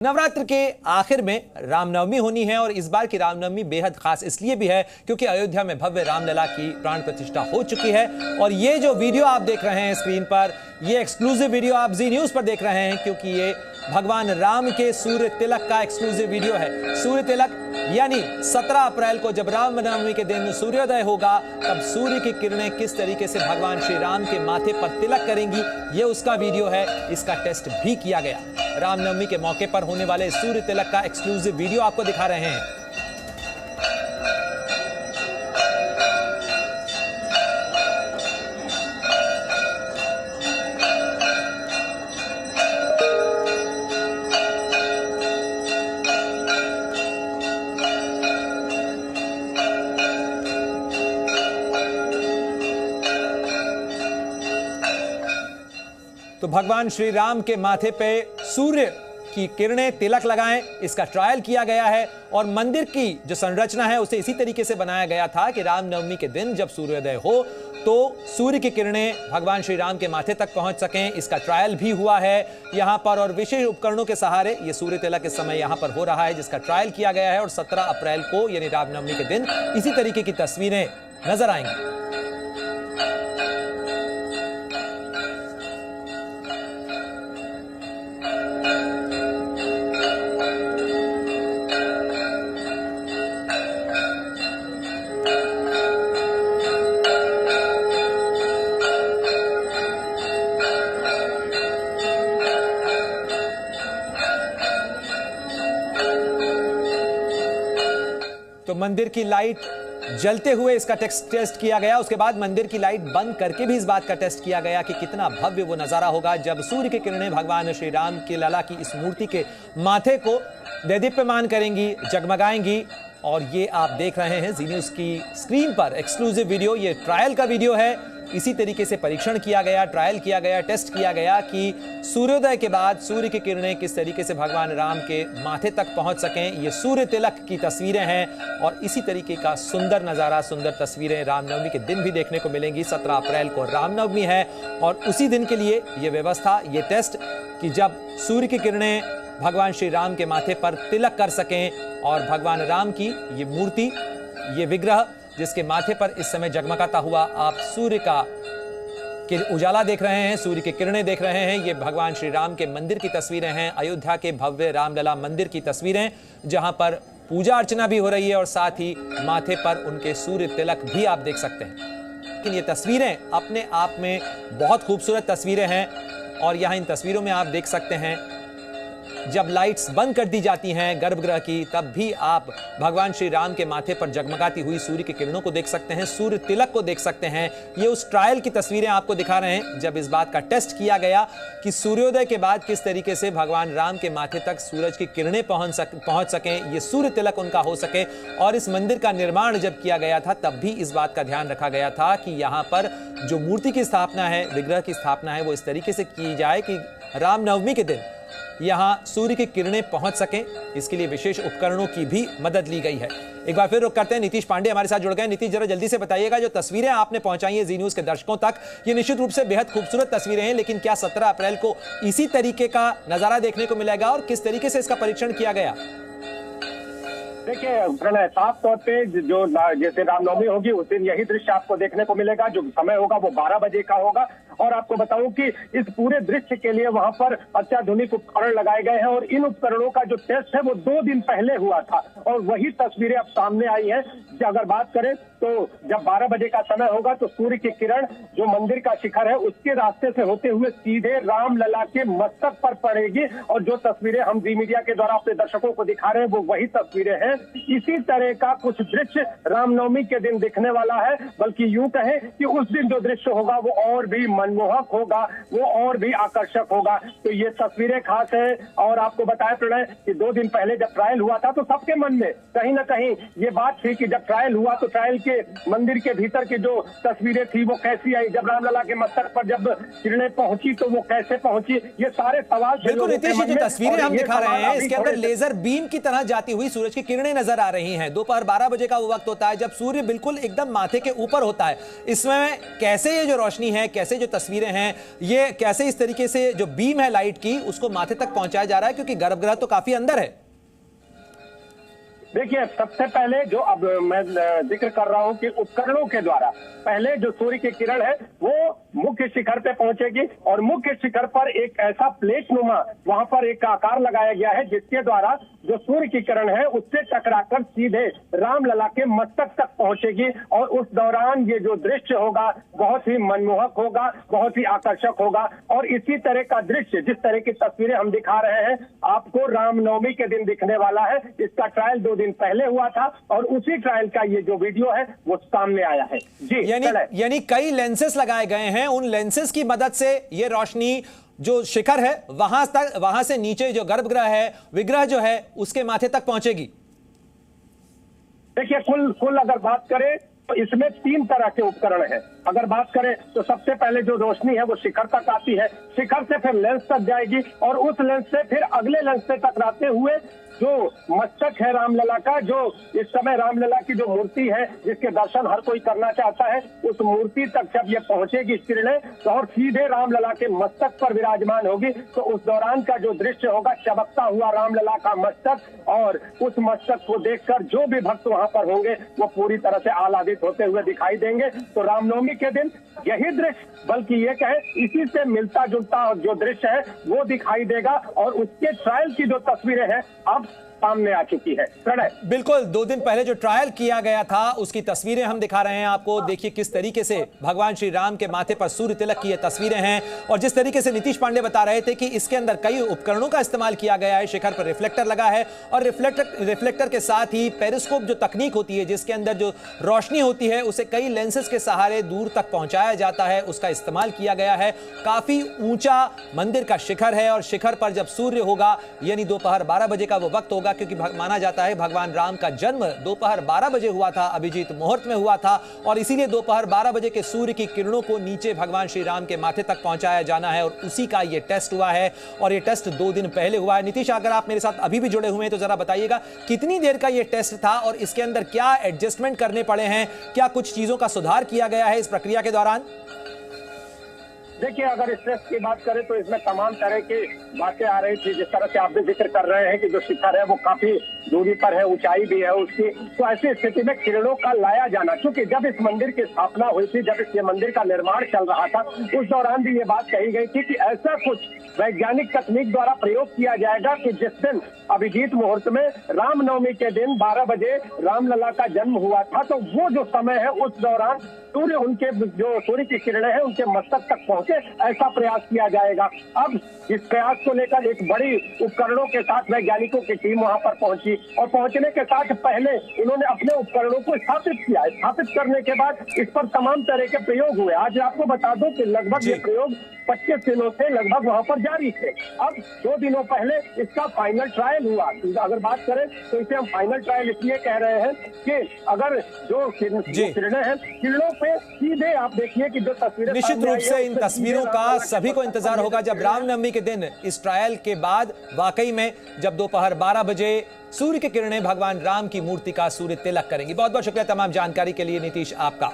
नवरात्र के आखिर में रामनवमी होनी है और इस बार की रामनवमी बेहद खास इसलिए भी है क्योंकि अयोध्या में भव्य रामलला की प्राण प्रतिष्ठा हो चुकी है। और ये जो वीडियो आप देख रहे हैं स्क्रीन पर, ये एक्सक्लूसिव वीडियो आप जी न्यूज पर देख रहे हैं क्योंकि ये भगवान राम के सूर्य तिलक का एक्सक्लूसिव वीडियो है। सूर्य तिलक यानी 17 अप्रैल को जब रामनवमी के दिन सूर्योदय होगा तब सूर्य की किरणें किस तरीके से भगवान श्री राम के माथे पर तिलक करेंगी, ये उसका वीडियो है। इसका टेस्ट भी किया गया। रामनवमी के मौके पर होने वाले सूर्य तिलक का एक्सक्लूसिव वीडियो आपको दिखा रहे हैं। तो भगवान श्री राम के माथे पे सूर्य की किरणें तिलक लगाएं, इसका ट्रायल किया गया है। और मंदिर की जो संरचना है उसे इसी तरीके से बनाया गया था कि रामनवमी के दिन जब सूर्योदय हो तो सूर्य की किरणें भगवान श्री राम के माथे तक पहुंच सकें। इसका ट्रायल भी हुआ है यहां पर और विशेष उपकरणों के सहारे ये सूर्य तिलक इस समय यहां पर हो रहा है जिसका ट्रायल किया गया है। और 17 अप्रैल को यानी रामनवमी के दिन इसी तरीके की तस्वीरें नजर आएंगी। तो मंदिर की लाइट जलते हुए इसका टेस्ट किया गया। उसके बाद मंदिर की लाइट बंद करके भी इस बात का टेस्ट किया गया कि कितना भव्य वो नजारा होगा जब सूर्य की किरणें भगवान श्री राम के लला की इस मूर्ति के माथे को दैदीप्यमान करेंगी, जगमगाएंगी। और ये आप देख रहे हैं जी न्यूज की स्क्रीन पर एक्सक्लूसिव वीडियो। ये ट्रायल का वीडियो है। इसी तरीके से परीक्षण किया गया, ट्रायल किया गया, टेस्ट किया गया कि सूर्योदय के बाद सूर्य की किरणें किस तरीके से भगवान राम के माथे तक पहुंच सकें। ये सूर्य तिलक की तस्वीरें हैं और इसी तरीके का सुंदर नज़ारा, सुंदर तस्वीरें रामनवमी के दिन भी देखने को मिलेंगी। 17 अप्रैल को रामनवमी है और उसी दिन के लिए ये व्यवस्था, ये टेस्ट कि जब सूर्य की किरणें भगवान श्री राम के माथे पर तिलक कर सकें और भगवान राम की ये मूर्ति, ये विग्रह जिसके माथे पर इस समय जगमगाता हुआ आप सूर्य का उजाला देख रहे हैं, सूर्य की किरणें देख रहे हैं। ये भगवान श्री राम के मंदिर की तस्वीरें हैं, अयोध्या के भव्य रामलला मंदिर की तस्वीरें जहां पर पूजा अर्चना भी हो रही है और साथ ही माथे पर उनके सूर्य तिलक भी आप देख सकते हैं। लेकिन ये तस्वीरें अपने आप में बहुत खूबसूरत तस्वीरें हैं और यहाँ इन तस्वीरों में आप देख सकते हैं जब लाइट्स बंद कर दी जाती हैं गर्भगृह की तब भी आप भगवान श्री राम के माथे पर जगमगाती हुई सूर्य की किरणों को देख सकते हैं, सूर्य तिलक को देख सकते हैं। ये उस ट्रायल की तस्वीरें आपको दिखा रहे हैं जब इस बात का टेस्ट किया गया कि सूर्योदय के बाद किस तरीके से भगवान राम के माथे तक सूरज की किरणें पहुंच सकें, ये सूर्य तिलक उनका हो सके। और इस मंदिर का निर्माण जब किया गया था तब भी इस बात का ध्यान रखा गया था कि यहाँ पर जो मूर्ति की स्थापना है, विग्रह की स्थापना है, वो इस तरीके से की जाए कि रामनवमी के दिन यहां सूर्य की किरणें पहुंच सकें। इसके लिए विशेष उपकरणों की भी मदद ली गई है। एक बार फिर रुक करते हैं, नीतीश पांडे हमारे साथ जुड़ गए। नीतीश, जरा जल्दी से बताइएगा, जो तस्वीरें आपने पहुंचाई हैं जी न्यूज के दर्शकों तक, ये निश्चित रूप से बेहद खूबसूरत तस्वीरें हैं, लेकिन क्या 17 अप्रैल को इसी तरीके का नजारा देखने को मिलेगा और किस तरीके से इसका परीक्षण किया गया? देखिए प्रणय, साफ तौर पे जो जैसे रामनवमी होगी उस दिन यही दृश्य आपको देखने को मिलेगा। जो समय होगा वो 12 बजे का होगा। और आपको बताऊं कि इस पूरे दृश्य के लिए वहां पर अत्याधुनिक उपकरण लगाए गए हैं और इन उपकरणों का जो टेस्ट है वो 2 दिन पहले हुआ था और वही तस्वीरें अब सामने आई हैं। अगर बात करें तो जब 12 बजे का समय होगा तो सूर्य की किरण जो मंदिर का शिखर है उसके रास्ते से होते हुए सीधे रामलला के मस्तक पर पड़ेगी। और जो तस्वीरें हम जी मीडिया के द्वारा अपने दर्शकों को दिखा रहे हैं वो वही तस्वीरें हैं। इसी तरह का कुछ दृश्य रामनवमी के दिन दिखने वाला है, बल्कि यूं कहें कि उस दिन जो दृश्य होगा वो और भी मनमोहक होगा, वो और भी आकर्षक होगा। तो ये तस्वीरें खास है। और आपको बताया प्रणय कि 2 दिन पहले जब ट्रायल हुआ था तो सबके मन में कहीं ना कहीं ये बात थी कि जब ट्रायल हुआ तो ट्रायल की के मंदिर के भीतर की जो तस्वीरें थी वो कैसी आई, जब रामलला के मस्तक पर जब किरणें पहुंची तो वो कैसे पहुंची, ये सारे सवाल बिल्कुल नीतीश जी, जो तस्वीरें हम दिखा रहे हैं इसके अंदर लेजर बीम की तरह जाती हुई सूरज की किरणें नजर आ रही हैं। दोपहर 12 बजे का वो वक्त होता है जब सूर्य बिल्कुल एकदम माथे के ऊपर होता है। इसमें कैसे ये जो रोशनी है, कैसे जो तस्वीरें हैं, ये कैसे इस तरीके से जो बीम है लाइट की उसको माथे तक पहुंचाया जा रहा है, क्योंकि गर्भगृह तो काफी अंदर है। देखिए, सबसे पहले जो अब मैं जिक्र कर रहा हूं कि उपकरणों के द्वारा पहले जो सूर्य की किरण है वो मुख्य शिखर पे पहुंचेगी और मुख्य शिखर पर एक ऐसा प्लेट नुमा वहां पर एक आकार लगाया गया है जिसके द्वारा जो सूर्य की किरण है उससे टकराकर सीधे रामलला के मस्तक तक पहुंचेगी। और उस दौरान ये जो दृश्य होगा बहुत ही मनमोहक होगा, बहुत ही आकर्षक होगा। और इसी तरह का दृश्य, जिस तरह की तस्वीरें हम दिखा रहे हैं, आपको रामनवमी के दिन दिखने वाला है। इसका ट्रायल 2 दिन पहले हुआ था और उसी ट्रायल का ये जो वीडियो है वो सामने आया है। जी, यानी कई लेंसेस लगाए गए हैं, उन लेंसेस की मदद से ये रोशनी जो शिखर है वहां से नीचे जो गर्भगृह है, विग्रह जो है, उसके माथे तक पहुंचेगी। देखिए, कुल अगर बात करें तो इसमें 3 तरह के उपकरण हैं। अगर बात करें तो सबसे पहले जो रोशनी है वो शिखर तक आती है, शिखर से फिर लेंस तक जाएगी और उस लेंस से फिर अगले लेंस से टकराते हुए जो मस्तक है रामलला का, जो इस समय रामलला की जो मूर्ति है जिसके दर्शन हर कोई करना चाहता है, उस मूर्ति तक जब ये पहुंचेगी किरणें तो और सीधे रामलला के मस्तक पर विराजमान होगी। तो उस दौरान का जो दृश्य होगा, चमकता हुआ रामलला का मस्तक, और उस मस्तक को देखकर जो भी भक्त वहां पर होंगे वो पूरी तरह से आह्लादित होते हुए दिखाई देंगे। तो रामनवमी के दिन यही दृश्य, बल्कि ये कहे इसी से मिलता जुलता जो दृश्य है वो दिखाई देगा। और उसके ट्रायल की जो तस्वीरें हैं अब सामने आ चुकी है। बिल्कुल, 2 दिन पहले जो ट्रायल किया गया था उसकी तस्वीरें हम दिखा रहे हैं आपको। देखिए किस तरीके से भगवान श्री राम के माथे पर सूर्य तिलक की ये तस्वीरें हैं, और जिस तरीके से नीतीश पांडे बता रहे थे कि इसके अंदर कई उपकरणों का इस्तेमाल किया गया है। शिखर पर रिफ्लेक्टर लगा है और रिफ्लेक्टर के साथ ही पेरिस्कोप जो तकनीक होती है जिसके अंदर जो रोशनी होती है उसे कई लेंसेज के सहारे दूर तक पहुंचाया जाता है, उसका इस्तेमाल किया गया है। काफी ऊंचा मंदिर का शिखर है और शिखर पर जब सूर्य होगा यानी दोपहर 12 बजे का वो वक्त होगा, क्योंकि माना जाता है भगवान राम का जन्म दोपहर 12 बजे हुआ था, अभिजीत मुहूर्त में हुआ था, और इसीलिए दोपहर 12 बजे के सूर्य की किरणों को नीचे भगवान श्री राम के माथे तक पहुंचाया जाना है, और उसी का ये टेस्ट हुआ है। और ये टेस्ट 2 दिन पहले हुआ है। नीतीश, अगर आप मेरे साथ अभी भी जुड़े हुए हैं तो जरा बताइएगा कितनी देर का ये टेस्ट था और इसके अंदर क्या एडजस्टमेंट करने पड़े हैं, क्या कुछ चीजों का सुधार किया गया है इस प्रक्रिया के दौरान? देखिए, अगर इस टेस्ट की बात करें तो इसमें तमाम तरह की बातें आ रही थी। जिस तरह से आप भी जिक्र कर रहे हैं कि जो शिखर है वो काफी दूरी पर है, ऊंचाई भी है उसकी, तो ऐसी स्थिति में किरणों का लाया जाना, क्योंकि जब इस मंदिर की स्थापना हुई थी, जब इस मंदिर का निर्माण चल रहा था, उस दौरान भी ये बात कही गई थी कि ऐसा कुछ वैज्ञानिक तकनीक द्वारा प्रयोग किया जाएगा कि जिस दिन अभिजीत मुहूर्त में रामनवमी के दिन 12 बजे रामलला का जन्म हुआ था, तो वो जो समय है उस दौरान सूर्य, उनके जो सूर्य की किरणें हैं उनके मस्तक तक पहुंचे, ऐसा प्रयास किया जाएगा। अब इस प्रयास को लेकर एक बड़ी उपकरणों के साथ वैज्ञानिकों की टीम वहां पर पहुंची और पहुंचने के साथ पहले इन्होंने अपने उपकरणों को स्थापित किया। स्थापित करने के बाद इस पर तमाम तरह के प्रयोग हुए। आज आपको बता दूं कि लगभग ये प्रयोग 25 दिनों से लगभग वहां पर जारी थे। अब 2 दिनों पहले इसका फाइनल ट्रायल हुआ। अगर बात करें तो इसे हम फाइनल ट्रायल इसलिए कह रहे हैं कि अगर जो किरणें हैं, किरणों पे सीधे आप देखिए कि जो तस्वीरें, निश्चित रूप से इन तस्वीरों का सभी को इंतजार होगा जब रामनवमी के दिन इस ट्रायल के बाद वाकई में जब दोपहर 12 बजे सूर्य की किरणें भगवान राम की मूर्ति का सूर्य तिलक करेंगी। बहुत बहुत शुक्रिया तमाम जानकारी के लिए नीतीश आपका।